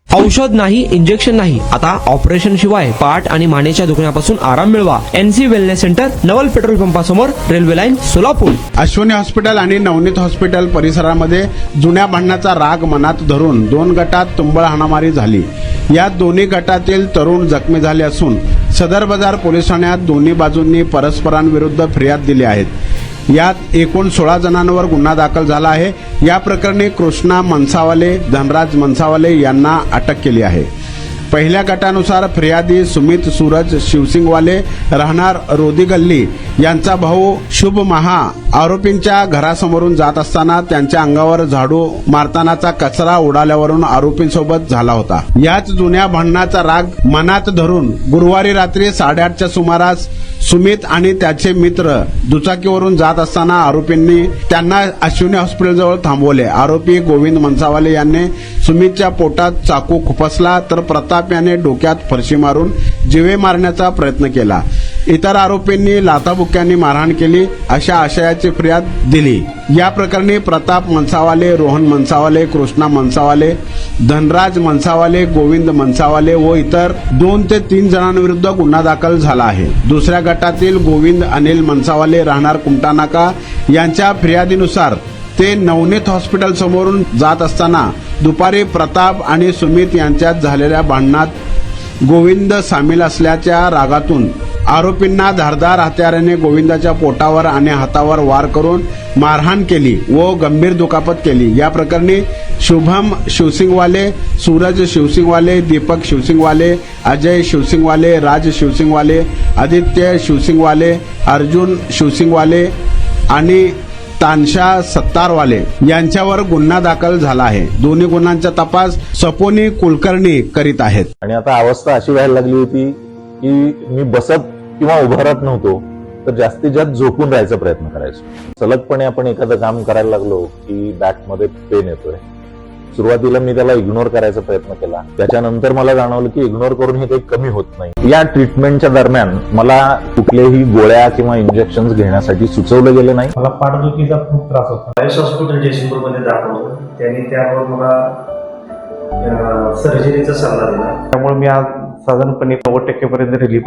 औषध नाही, इंजेक्शन नाही, आता ऑपरेशन शिवाय पाठ आणि मानेच्या दुखण्यापासून आराम मिळवा. NC wellness centre, Naval petrol पंपासमोर, railway line, Solapur. Ashwini hospital आणि नवनीत हॉस्पिटल परिसरामध्ये जुन्या भांडणाचा राग मनात धरून 2 गटात तुंबळ हाणामारी झाली. यात दोन्ही गटातील तरुण जखमी झाले असून सदर बाजार पोलीस ठाण्यात दोन्ही बाजूंनी परस्परांविरुद्ध फिर्याद दिली आहेत. यात एकूण 16 जणांवर गुन्हा दाखल झाला आहे. या प्रकरणी कृष्णा मनसावाले, धनराज मनसावाले यांना अटक केली आहे. पहिल्या गटानुसार फिर्यादी सुमित सूरज शिवसिंगवाले राहणार रोदी गल्ली यांचा भाऊ शुभ महा आरोपींच्या घरासमोरून जात असताना त्यांच्या अंगावर झाडू मारतानाचा कचरा उडाल्यावरून आरोपींसोबत झाला होता. याच जुन्या भांडणाचा राग मनात धरून गुरुवारी रात्री 8:30च्या सुमारास सुमित आणि त्याचे मित्र दुचाकीवरून जात असताना आरोपींनी त्यांना अश्विनी हॉस्पिटलजवळ थांबवले. आरोपी गोविंद मनसावाले यांनी सुमितच्या पोटात चाकू खुपसला तर प्रताप याने डोक्यात फरशी मारून जीवे मारण्याचा प्रयत्न केला. इतर आरोपींनी लाथाबुक्क्यांनी मारहाण केली अशा आशयाची फिर्याद दिली. या प्रकरणी प्रताप मनसावाले, रोहन मनसावाले, कृष्णा मनसावाले, धनराज मनसावाले, गोविंद मनसावाले व इतर 2 ते 3 जणांविरुद्ध गुन्हा दाखल झाला आहे. दुसऱ्या गटातील गोविंद अनिल मनसावाले राहणार कुमटानाका यांच्या फिर्यादीनुसार ते नवनीत हॉस्पिटल समोरून जात असताना दुपारी प्रताप आणि सुमित यांच्यात झालेल्या भांडणात गोविंद सामील असल्याच्या रागातून आरोपींना धारदार हत्याराने गोविंदाच्या पोटावर आणि हातावर वार करून मारहाण केली व गंभीर दुखापत केली. या प्रकरणी शुभम शिवसिंगवाले, सूरज शिवसिंगवाले, दीपक शिवसिंगवाले, अजय शिवसिंगवाले, राज शिवसिंगवाले, आदित्य शिवसिंगवाले, अर्जुन शिवसिंगवाले आणि तानशा सत्तारवाले यांच्यावर गुन्हा दाखल झाला आहे. दोन्ही गुन्ह्यांचा तपास सपोनी कुलकर्णी करीत आहेत. आणि आता अवस्था अशी व्हायला लागली होती की मी बसत किंवा उभं राहत नव्हतो, तर जास्तीत जास्त झोपून राहायचा प्रयत्न करायचो. सलगपणे आपण एखादं काम करायला लागलो की बॅकमध्ये पेन येतोय. सुरुवातीला मी त्याला इग्नोर करायचा प्रयत्न केला. त्याच्यानंतर मला जाणवलं की इग्नोर करून हे काही कमी होत नाही. या ट्रीटमेंटच्या दरम्यान मला कुठल्याही गोळ्या किंवा इंजेक्शन घेण्यासाठी सुचवलं गेलं नाही. मला पाठदुखीचा खूप त्रास होता. आयुष हॉस्पिटल जयसिंगपूरमध्ये दाखवलं. त्यांनी त्यावर मला सर्जरीचा सल्ला दिला. त्यामुळे मी आज साधारणपणे 90% पर्यंत रिलीफ आहे.